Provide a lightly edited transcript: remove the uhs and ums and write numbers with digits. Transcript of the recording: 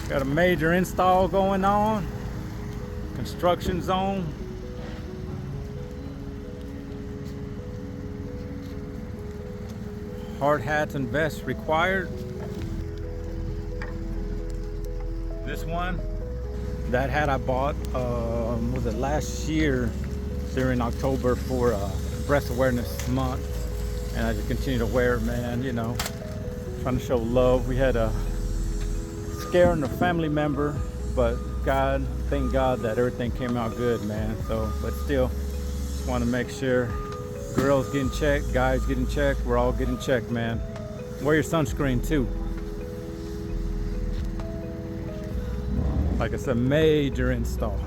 Got a major install going on. Construction zone. Hard hats and vests required. This one, that hat I bought, was it last year during October for Breast Awareness Month, and I just continue to wear it, man. You know, trying to show love. We had a scaring a family member, but thank God that everything came out good, man. So, but still, just want to make sure girls getting checked, guys getting checked, we're all getting checked, man. Wear your sunscreen too. Like I said, major install.